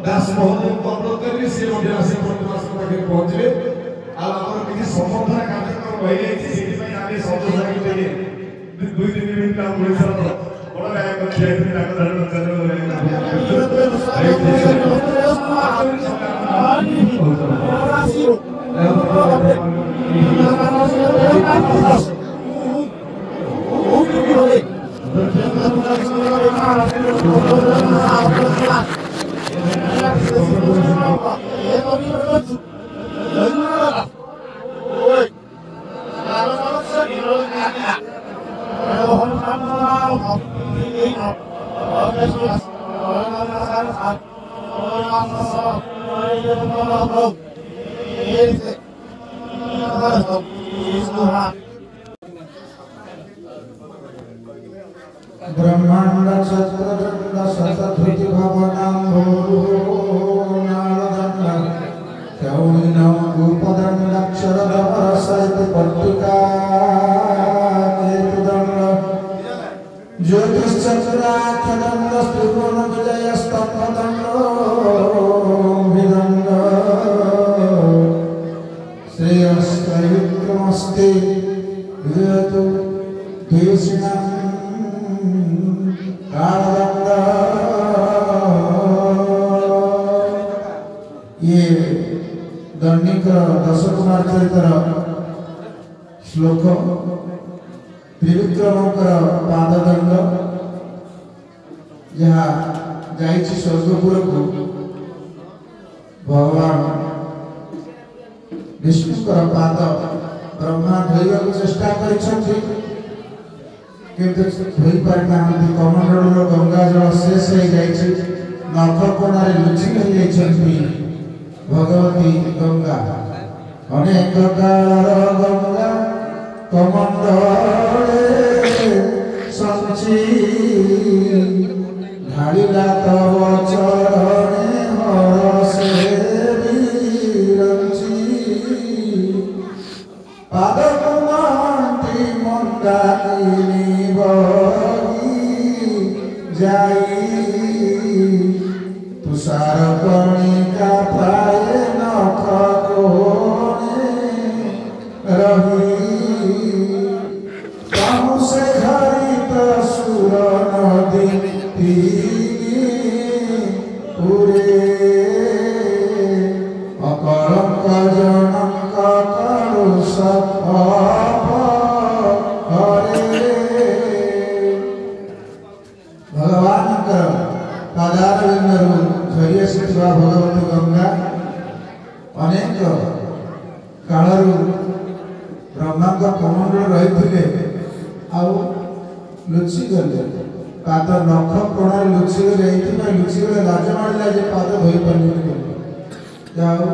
दास महोदय अनुरोध करी से आसी पाखे पहुंचे आमर समर्थन कार्यक्रम रही जाए सतोष दुई तीन मिनट ओडिशा बड़ गायक ब्रह्मांड चक्रदंड शतधृति भवनाम्भो नालदंड कौणिनं कूपदंडाक्षरधर सहित पट्टिका केतुदंड ज्योतिश्चक्राख्यदंड स्त्रिभुवन विजय स्तंभदंड विदंड श्रेयस्त्रविक्रमस्ते विदतु द्वेषिणां ये दंडिक दश कुमार चरितर श्लोक त्रिविक्रमकर पाददंड जहाँ जाइछि स्वर्गपुर को भगवान विष्णुकर पाद ब्रह्मा धोइबा चेष्टा करिछथि किंतु धोई पारि नाहंती कमंडल गंगा जल शेष हो जाइछि नख कोणारे लुचि हो जाइछथि भगवती गंगा अनेक कालर गंगा कमंडले संचि ढालिला तव चरणे हरसे विरंचि पाद कुमांति मंदाकिनी जाई तुषार कणिका प्राय नख कोणे रही कहूँ से हरित सुर नदी पूरे अकलंक जनक कलुष भगवती गंगा अनेक कालू ब्रह्मा कमंडल रही लुचि गले पाद नख प्रणाली लुचि गले लुचि गले लाज मारा पाद धोई पारे जाओ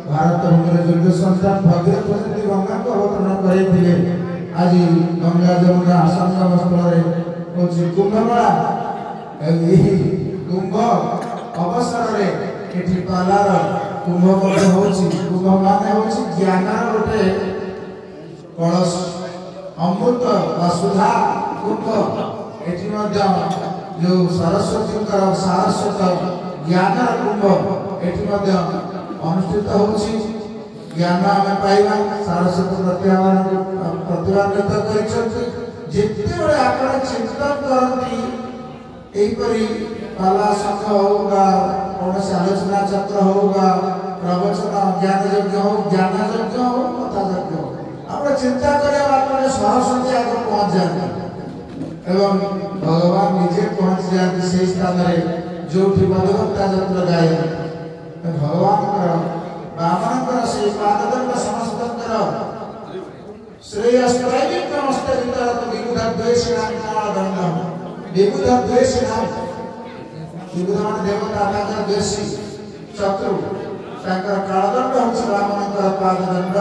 भारत भूमि दुर्ग संस्थान भगीरथ जी गंगा को अवतरण करते आज गंगा जमुना संगम स्थल हूँ कुंभमेला कुंभ अवसर में पालार कुंभ कुंभ मान हूँ ज्ञान गोटे कलश अमृत सुधा कुंभ एटी जो सरस्वती सारस्वत ज्ञान कुंभ एटी अनुष्ठित होछि ज्ञान आम पाइबा सारस्वत प्रतिभान्वित कर आप चिंतन करती एपरी पाला संघ होगा कौन से आलोचना चक्र होगा प्रवचन ज्ञान यज्ञ हो ज्ञान यज्ञ हो कथा यज्ञ हो आप चिंता करें सरस्वती आगे पहुंच जाते एवं भगवान निजे पहुंच जाते से स्थान जो मधुभक्ता यंत्र गाय भगवान बामन से पाददंड समस्त श्रेयस्त्रैविक्रमस्ते विविध द्वेषिणां विविध द्वेषिणां विविध देवता ताकर द्वेषी शत्रु ताकर कालदंड होछि बामनकर पाददंड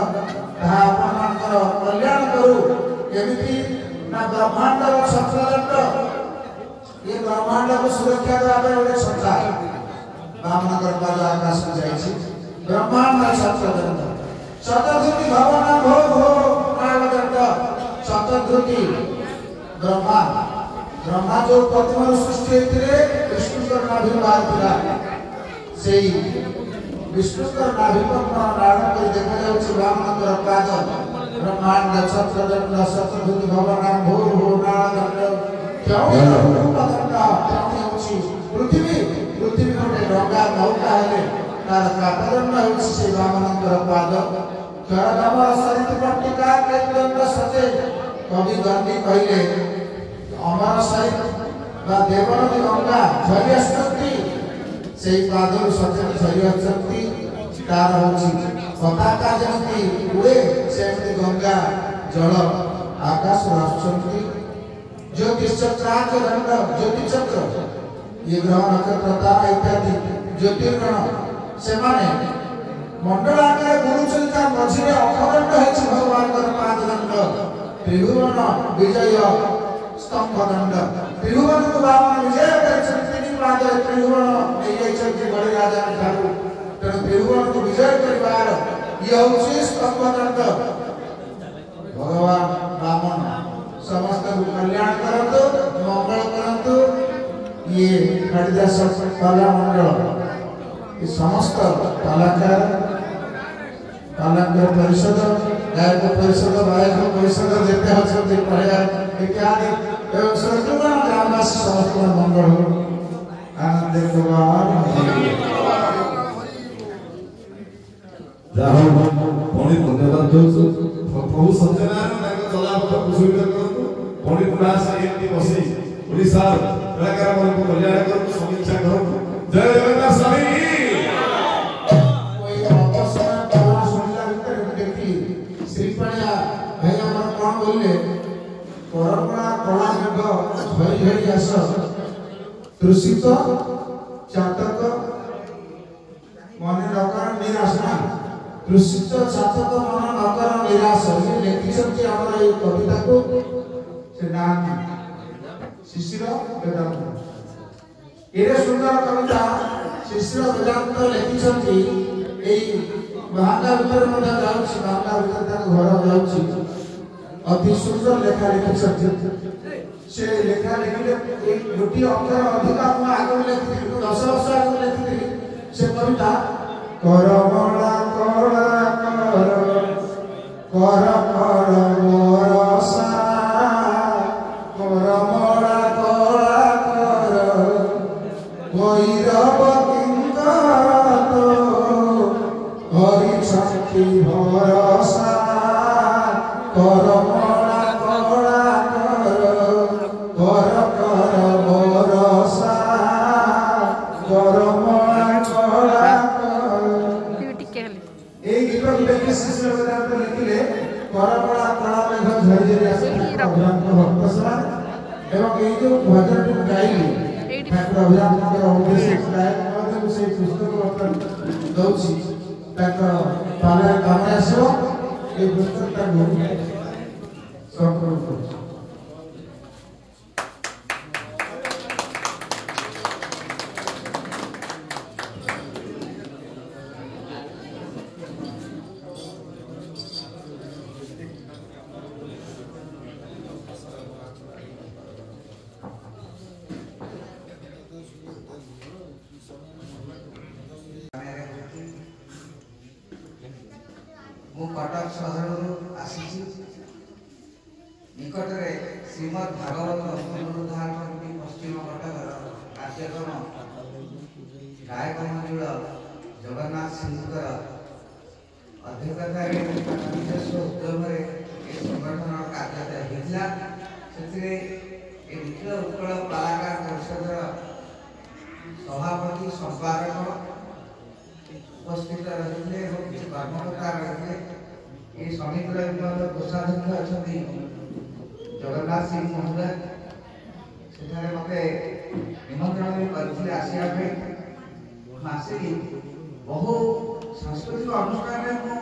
ताहा आपनकर कल्याण करू केमिति ना ब्रह्मांडर छत्रदंड ये ब्रह्मांड को सुरक्षा देबा गोटे छत्रा बामनकर पाद आकाश में जाइछि ब्रह्मांड छत्रदंड शतधृति भवन भो भो कालदंड शतधृति ब्रह्मा ब्रह्मा जो प्रतिमा सृष्टि होते विष्णुकर नाभि बाहर से विष्णुकर नाभि नारायण कर देखा जाउछि वामनकर पाद ब्रह्मांड छत्रदंड शतभुज भवनाम भूर भूर्णादंड पृथ्वी पृथ्वी गोटे डंगा नौका हेले तार कापदंड होछि से वामनकर पाद करगमर सरित पट्टिका केतदंड सते कवि गांधी कहले अमर सहित बा देवनदी गंगा झरी आसती से पादर सते झरी आसती तार होछि पताका जमती उड़े सेमती गंगा जल आकाश आसती ज्योतिष चक्रांत दंड ज्योति चक्र ये ग्रह नक्षत्र तारा इत्यादि ज्योतिर्गण से माने मंडल आगे गुरुचरिता मझिरे अखंड हेछि भगवान कर पाद दंड त्रिभुवन विजय स्तंभ दंड त्रिभुवन को बामन विजय कर तीन पाद त्रिभुवन नै जाइछथि बड़ी राजा ठाकुर तेणु त्रिभुवन को विजय करिवार ये होछि स्तंभ दंड भगवान बामन समस्त को कल्याण करतु मंगल करतु ये कालिदास कला मंडल ये समस्त कलाकार कलाकार परिषद गायक परिषद वायक परिषद जेते हछथि पढ़िया इत्यादि एवं सर्वगण ग्रामवासी समस्त मंगल हो आनंद कुमार जाहो पंडित धन्यवाद दउछु प्रभु सत्यनारायण ताको चलापथ कुशल करतु पंडित दास एमटी बसी ओडिसा कलाकार मन को कल्याण करतु समीक्षा करतु जय जगन्नाथ स्वामी कोई अवसर कला सुनला भीतर देखी श्रीपाणिया भाई हमर कोन बोलले परंपरा कला मेघ झरी झरी आस तृषित चातक मने नकर निराश ना तृषित चातक मन नकर निराश ये लेखिछथि हमर ए कविता को से नाम शिशिर वेदांत एरे सुंदर कविता शिशिर वेदांत लेखिछथि ए महागा भीतर मध्य जाउछि महागा भीतर तक घर जाउछि अति सुंदर लेखा लिखिछथि से लेखा लिखिले एक गोटी अक्षर अधिक हम आगे लिखिथि 10 वर्ष आगे लिखिथि से कविता करमला कला कर मोरसा करमला कला भैरव किंकर तो हरि शक्ति भरसा करमला कला कर भरसा करमला कला এই গীত লিখে শিশির বেদান্ত লিখিলে করমলা কলা মেঘ ঝরি ঝরি আসে অভিরামଙ୍କ ভক্ত সমান এবং এই যে ভজনটি গাইলি ঠাকুর অভিরামଙ୍କର উদ্দেଶ୍য ଗାୟକ ମଧ୍ୟ ସେଇ ପୁସ୍ତକ ବର୍ତ୍ତମାନ ଦଉଛି ତାଙ୍କର ପାଲରେ କାମରେ ଆସିବ এই ପୁସ୍ତକଟାକୁ ସଂକଳନ କରୁଛି कटक सहर आसी निकट में श्रीमद भागवत पुनरुद्धार कमिटी पश्चिम कटक कार्यक्रम गायक मंडल जगन्नाथ सिंहकर अध्यक्षता ନିଜସ୍ୱ ଉଦ୍ୟମରେ ଏ ସଂଗଠନ କାର୍ଯ୍ୟଟା ହୋଇଥିଲା। ସେଥିରେ ଏ ନିଖିଳ ଉତ୍କଳ କଳାକାର ପରିଷଦର ସଭାପତି ସମ୍ପାଦକ उपस्थित रही और किसी कर्मकर्ता रही ये समितिर कोषाध्यक्ष अच्छा जगन्नाथ सिंह महोदय सेठारे मते निमंत्रण भी करथिले आसिया पे आसिकी बहु सांस्कृतिक अनुष्ठान में मु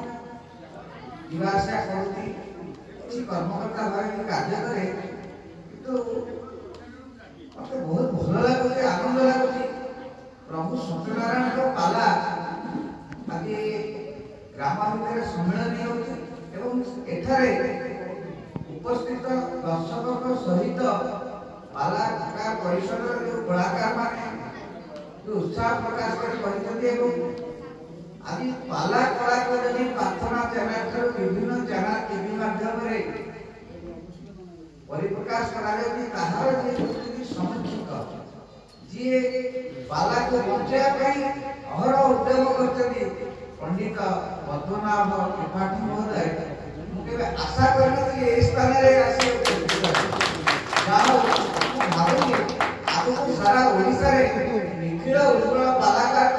दिवासिया करती किसी कर्मकर्ता भाई कार्य करे तो मते बहुत भल लागुଛି आनंद लागुଛି प्रभु सत्यनारायण को पाला आगे ग्राम भितर सम्मेलन होती उपस्थित दर्शकों सहित परिषद जो कलाकार माने जो उत्साह प्रकाश कर आज पाला कला को जदि प्रार्थना चैनल ठार विभिन्न चैनल टीवी माध्यम रे परिप्रकाश करा जाउची ताहार जे समुचित जी पाला को बचाया पई अहर उद्यम करछथि पंडित पद्मनाभ त्रिपाठी महोदय मुके आशा करनथि ए स्थान रे आसी जाओ भाबुनी आगु सारा ओडिसा रे निखिल उज्जवल कलाकार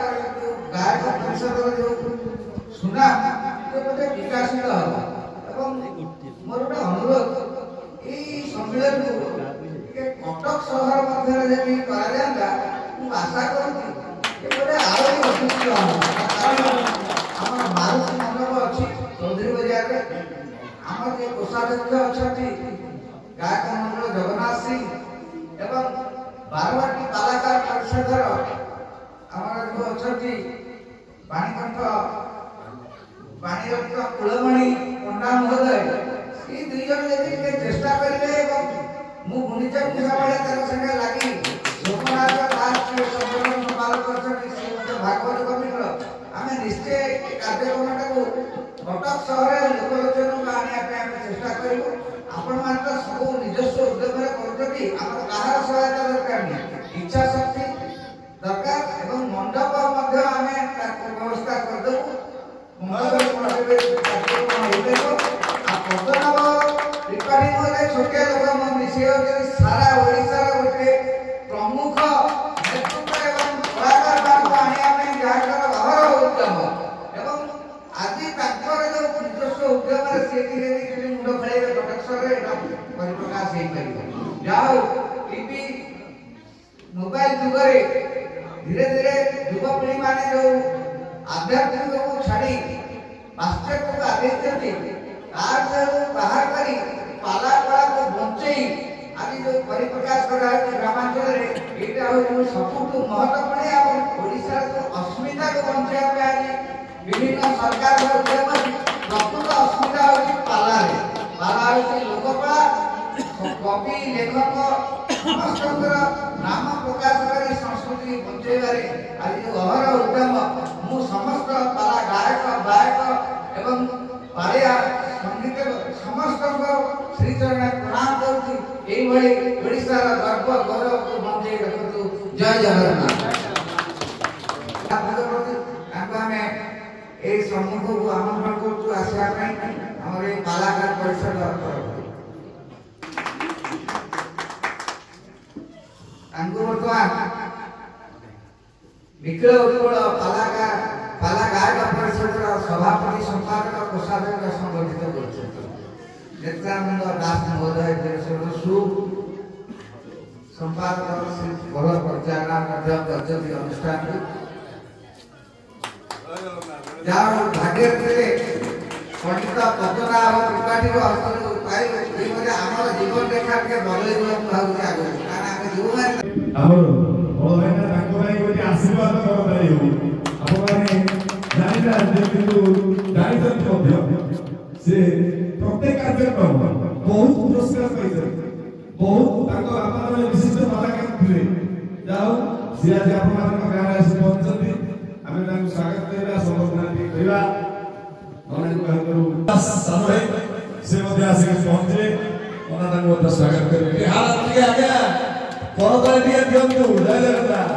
गायक परिषद जो सुना तो मते विकासित हो एवं मोर गोटे अनुरोध ए सम्मेलन के कटक शहर मध्य जब करा जाता मु आशा करूँ कि गोटे आरोग्य प्रस्तुति आम मारुति मंडप अच्छी चौधरी बजार आम जे कोषाध्यक्ष अच्छा गायक मंडल जगन्नाथ सिंह एवं बारवाटी कलाकार परिषदर आम जो अच्छा पाणीकंठ पाणीरक्त कुलमणि पंडा महोदय ये दुई जन यदि चेष्टा करेंगे मु गुणिचा मुसाबड़े तर संगे लागी लोकनाथ दास के सम्मेलन संपादक करछथि से भागवत कमिटर आमे निश्चय कार्यक्रम को कटक शहर लोकलोचन को आनिया पे आमे चेष्टा करिबो आपण मात्र सब निजस्व उद्यम रे करछथि हमर कहार सहायता दरकार नहीं इच्छा शक्ति दरकार एवं मंडप मध्य आमे व्यवस्था कर देबो मंडप पड़े कार्यक्रम होइबो आ पद्मनाभ त्रिपाठी मोरे छोटे लोक मन मिसे सारा ओडिसा रे गोटे प्रमुख नेतृत्व एवं कलाकार मान आनिया में जाकर अहर उद्यम एवं आदि ताकर जो निजस्व उद्यम रे सेति रे मुंड खळेबे कटक शहर रे परिप्रकाश हेई परिबो जाओ टीवी मोबाइल जुग रे धीरे धीरे युवपीढ़ी माने जो आध्यात्मिक को छाड़ी पाश्चात्य को आदेश बाहर करी पाला कला को बंचई आज जो परिप्रकाश करा है ग्रामांचल रे एटा हो सबुठु महत्वपूर्ण और ओडिसा को अस्मिता को बंचाया पे आज विभिन्न सरकार को उद्यम प्रकृत अस्मिता हो पाला रे पाला हो लोककला कवि लेखक समस्त नाम प्रकाश करी संस्कृति बंचेबारे आज जो अहर उद्यम मु समस्त कला गायक गायक एवं पारिया संगीत समस्त श्री चरण प्रणाम करूँ एई भली ओडिसा गर्व गौरव को बंचेई रखतु जय जगन्नाथ आमे ए सम्मुख को आमंत्रण करछु आसिया पई हमर ए कलाकार परिषद वर्तमान निखिल उज्जवल कलाकार पाला गायक परिषद सभापति संपादक कोषाध्यक्ष संगठित करछथि नेत्रानंद दास महोदय सु संपादक श्री बड़ परिचालना मध्य करछथि अनुष्ठान जाओ भाग्य रे पंडित पद्मनाभ त्रिपाठी को हस्तु पाई ए मते हमर जीवन रेखा के बदलै गयो भागु आगो कारण आमे जीवन हमर बड़ भाई ना ताको भाई गोटी आशीर्वाद करताई हो आपण माने जानिता किंतु जानिता मध्य से प्रत्येक कार्यक्रम बहुत पुरस्कार पाइছে बहुत ताको आपण विशिष्ट कलाकार थिले जाओ से आज आपण मान गाना आसी पहुंचती आमे ताको स्वागत करबा संबोधना करबा मने कह करू सानो भाई से मध्य आसी पहुंचे मना ताको मध्य स्वागत करबे हाल ठीक आगे करताई दिया दियंतु जय जगन्नाथ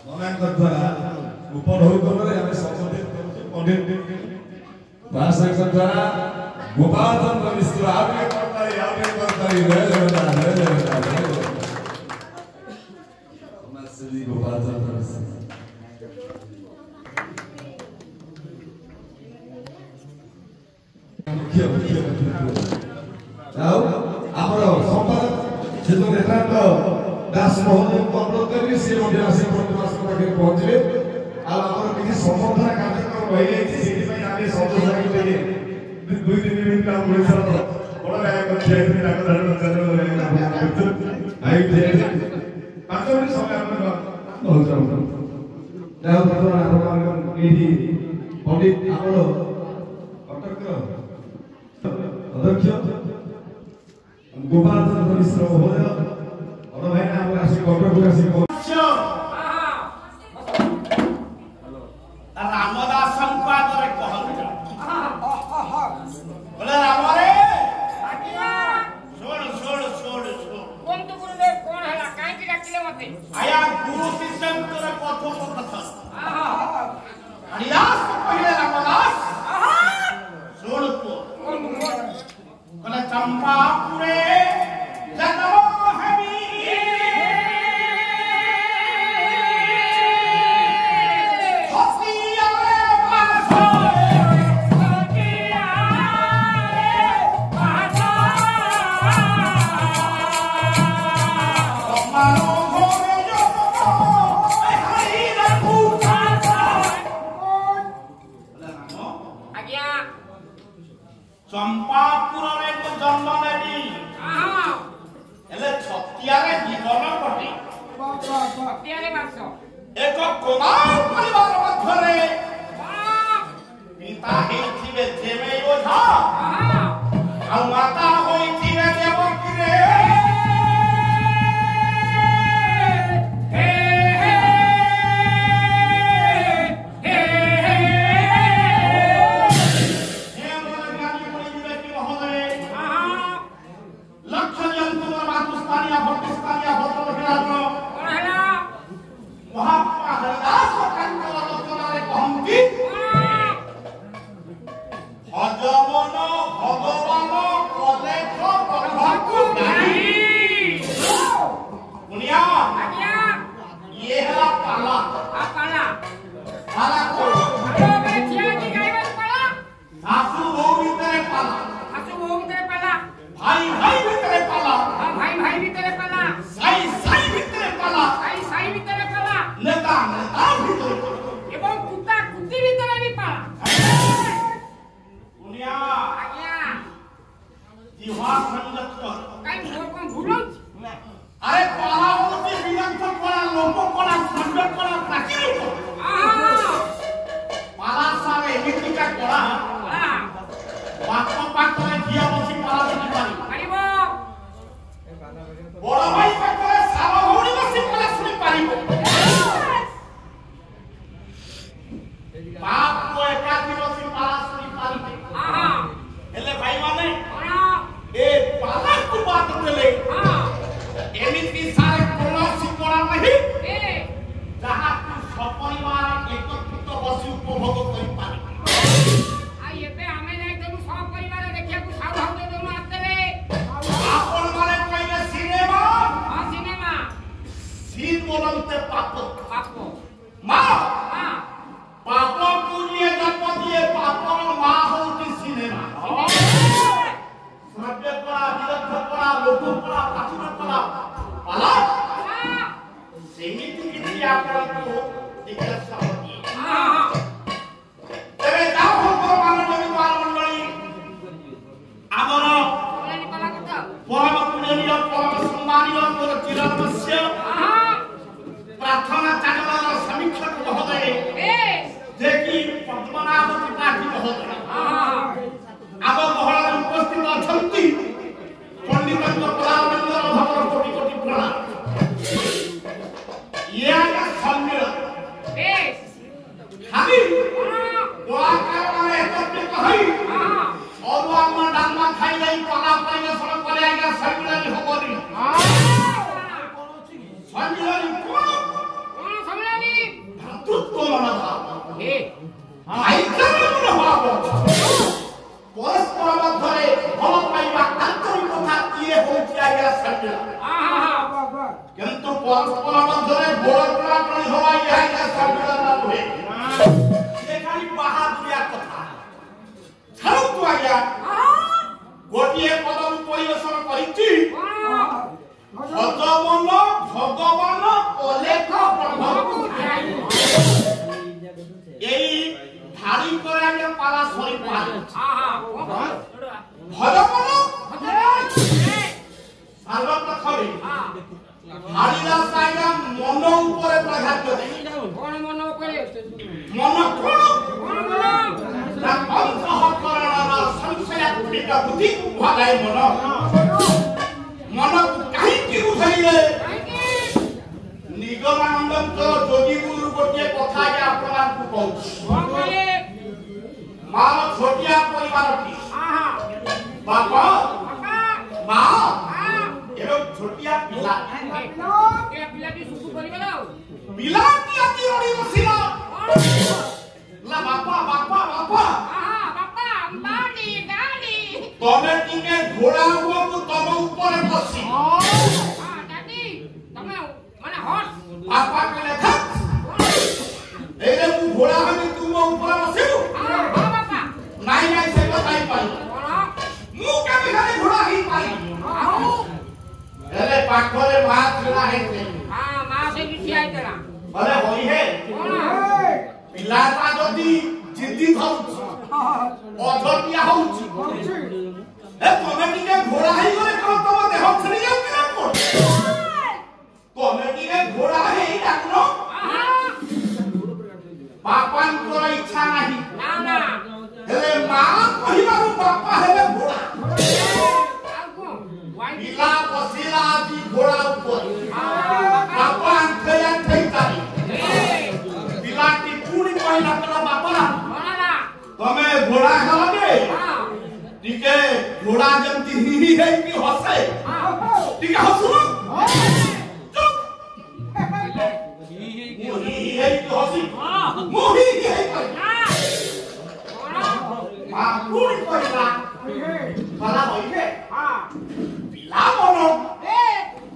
मनांक द्वारा उपरोहि करे हम संबोधित करू पंडित भाषण द्वारा गोपाल चंद्र मिश्र आगे करताई जय जगन्नाथ जय जगन्नाथ हमारे श्री गोपाल चंद्र मिश्र आओ ଆମର ସମ୍ପାଦକ ସେ ଯୋଉ ନେତାଙ୍କ ଦାସ ମହୋଦୟଙ୍କୁ ଅନୁରୋଧ କରିବି ସେ ମଧ୍ୟ ଆସି ପ୍ରତିମାସଙ୍କ ପାଖରେ ପହଞ୍ଚିବେ ଆଉ ଆମର କିଛି ସମ୍ବର୍ଦ୍ଧନା କାର୍ଯ୍ୟକ୍ରମ ରହିଯାଇଛି ସେଥିପାଇଁ ଆମେ ସନ୍ତୋଷ ଲାଗିଲେ 2-3 ମିନିଟ୍ କାମ କରିସାର ବଡ଼ ଗାୟକ ଠିଆଇଥିଲେ ତାଙ୍କ ଧାରଣ ଚାଲୁ ଆଇ 5 ମିନିଟ୍ ସମୟ ଆମର ବହୁତ ଯାହା ବର୍ତ୍ତମାନ ଆପଣମାନଙ୍କ ଏଇଠି ପଣ୍ଡିତ ଆମର କଟକର ଅଧ୍ୟକ୍ଷ गोपाल चंद्र मिश्र महोदय और भाई ना हम आसी कटक आसी रामदास संपादरे कहत बोले राम रे छोड़ छोड़ छोड़ छोड़ कौन तो गुरुदेव कौन हला काहे की डाकिले मते आया गुरु शिष्य तोरे कथोपकथन हरिदास पहिले रामदास छोड़ तो बोले चंपापुरे जन्म हमी चंपापुर रे को जन्म नेबी एले छतिया रे जीवन कटे छतिया रे बास एक कुमार परिवार मध्यरे पिता हेथिबे जेमे ओझा आ माता होइथिबे देवकी रे मन छोटिया परिवारटी आहा बापा बापा माँ आ एवं छोटिया पिला के पिलाटी सुकु करिबे ना पिलाटी अति रडी बसिला ला बापा बापा बापा आहा बापा बाडी गाडी तमे टिके घोड़ा को तम ऊपर बसी हां दादी तमे माने हॉर्स बापा के लेखा एरे मु घोड़ा हमें तुम ऊपर बसिबु हां बापा नाई नाई से बताई पाई कोन मु के खाली घोड़ा ही पाई आहो एले पाखरे मात छुना है हां मा से किछि आइतला अरे होई है कोन पिलाटा जदी जिद्दी धरुछ अधटिया होउछ ए तमे टिके घोड़ा ही गले कोन तम देह छनी जाउछ ना कोन तमे टिके घोड़ा ही डाकनो बापान को इच्छा नहीं ना ना हेले मां कहिबारु बापा हेले घोड़ा आगो वाई पिला बसिला जी घोड़ा ऊपर बापा अंथया थैतारी पिलाटी पूरी पहिला तला बापा कोनला तमे घोड़ा खलबे हां टिके घोड़ा जंती ही है कि हसे हां टिके हसु चुप मोही है कि हसी मोही है कि मां पूरी पहिला भला होई है पिला मनो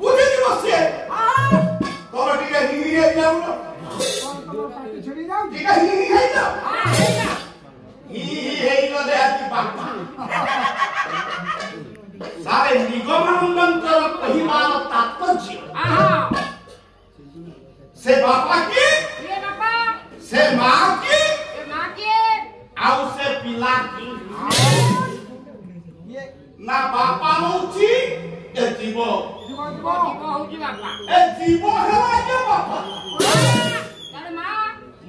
बुझे कि बसे तमे टिके ही है जाऊ ना टिके ही है जाऊ ही हेइलो दे आती बापा सारे निगमानंदन कहिबार तात्पर्य आहा से बापा की ये बापा से मां की ये मां के आउ से पिला की ना बापा होची ए जीव जीव होजी बापा ए जीव हेला के बापा तारे मां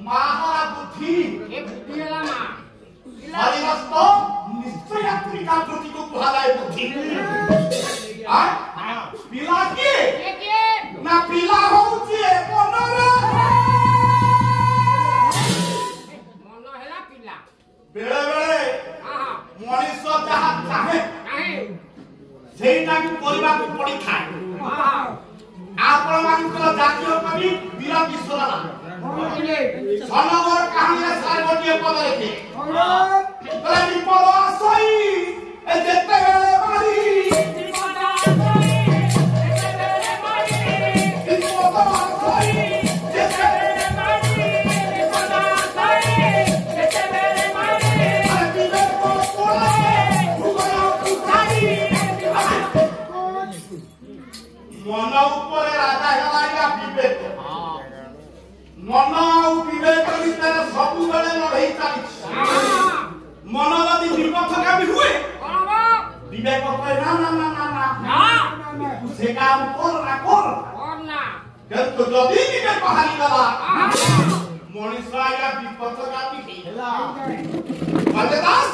माहरा बुद्धि ये बुद्धि होला मां हरिवस्त निश्चय यात्रिका प्रति को कुहालाय बुद्धि आ पिला की के ना पिला होची ए कोनरे मन हेला पिला बेले बेले आहा मनीष जहा चाहे काहे सेटा की परिवार को पड़ी खाए आहा आपण मानकर जातीय कवि वीर विश्वनाथ बोले सनगर कहानी सार गोटिए पद लिखे तले विपद आसई ए जेते बेले मारी विपद आसई जेते बेले मारी अरे विवेक को कोले भुगया पुतारी मन ऊपर राजा हेला विवेक मन और विवेक भितर सबु बेले लड़ाई चली मन यदि विपथका भी हुए कोनबो विवेक कहे ना ना ना ना ना ना तू से काम कर ना कर और ना কিন্তু যদি विवेक हारी गला मनीष आया विपथका भी हेला बले दास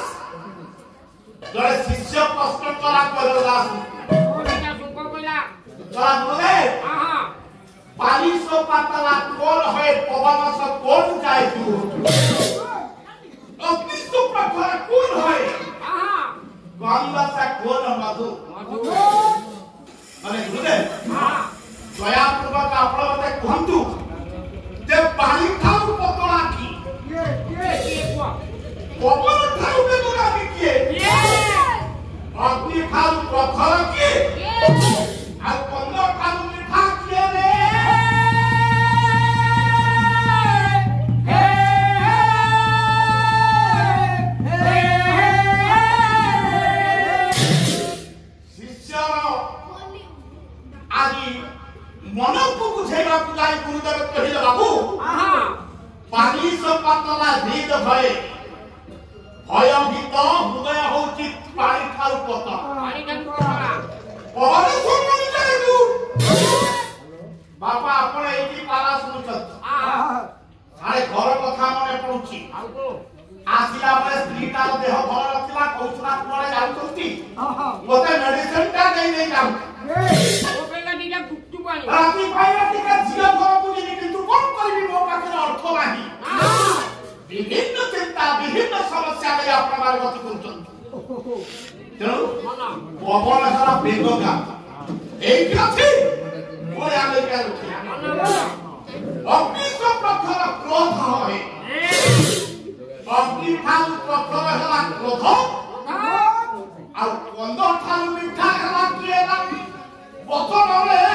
जड़े शिष्य प्रश्न करा कर दास कोनटा सुको बोला जरा बोले आहा 500 पातला कोन है पवन से कोन जाए तू अग्नि तो प्रखर कोन है आहा गंगा से कोन मधु मधु अरे गुरुदे आहा दया पूर्वक आपण मते कहंतु जे पानी खाऊ पतला की ये को पवन खाऊ में बोला की ये अग्नि खाऊ प्रखर की ये आ कंद खाऊ मिठा की रे मन को बुझेगा पुजारी गुरुदेव कहिले बाबू आहा पानी से पतला हृद भय भयभीत हृदय होची पानी ठारू पत पानी का कोरा पवन सुमन जाए तू बापा आपण एठी पाला सुनुछत आहा सारे घर कथा मने पडुची आउको आसिला बले स्त्री तार देह भल रखिला कौसना कुआरे जाउछंती मते मेडिसिन टा देई देई जाउ ओ बेला दिटा गुप्तु पानी राती पाइरा टिका झिया घरକୁ ଯିବି କିନ୍ତୁ କଣ କରିବି ମୋ ପାଖରେ ଅର୍ଥ ନାହିଁ ବିଭିନ୍ନ ଚିନ୍ତା ବିଭିନ୍ନ ସମସ୍ୟା शिक्षा के अपना गति कर तेणु पवन सारा बेगका एक अछि मोर आगे क्या अग्नि को प्रखर क्रोध होए अग्नि ठाल प्रखर हला क्रोध आ कंद ठाल मिठा हला किएला बचन रे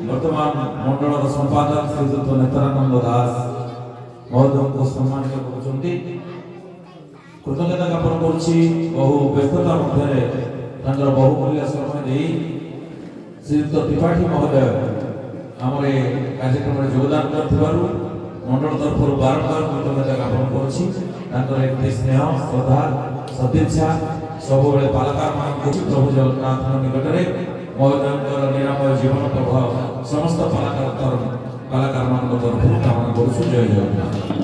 बर्तमान मंडल संपादक श्रीयुक्त नेत्रानंद दास महोदय को सम्मानित करछन्ती कृतज्ञता ज्ञापन करछि बहु व्यस्तता मध्य बहुमूल्य समय दे श्रीयुक्त त्रिपाठी महोदय आमरे कार्यक्रम में योगदान करथिबारु मंडल तरफ बारंबार कृतज्ञता ज्ञापन करछि एते स्नेह श्रद्धा सदिच्छा सब बेले पालकार मान प्रभु जगन्नाथ निकट में महोदय निरामय जीवन प्रभाव समस्त कलाकार मान तरफ कामना करुछु। जय जगन्नाथ।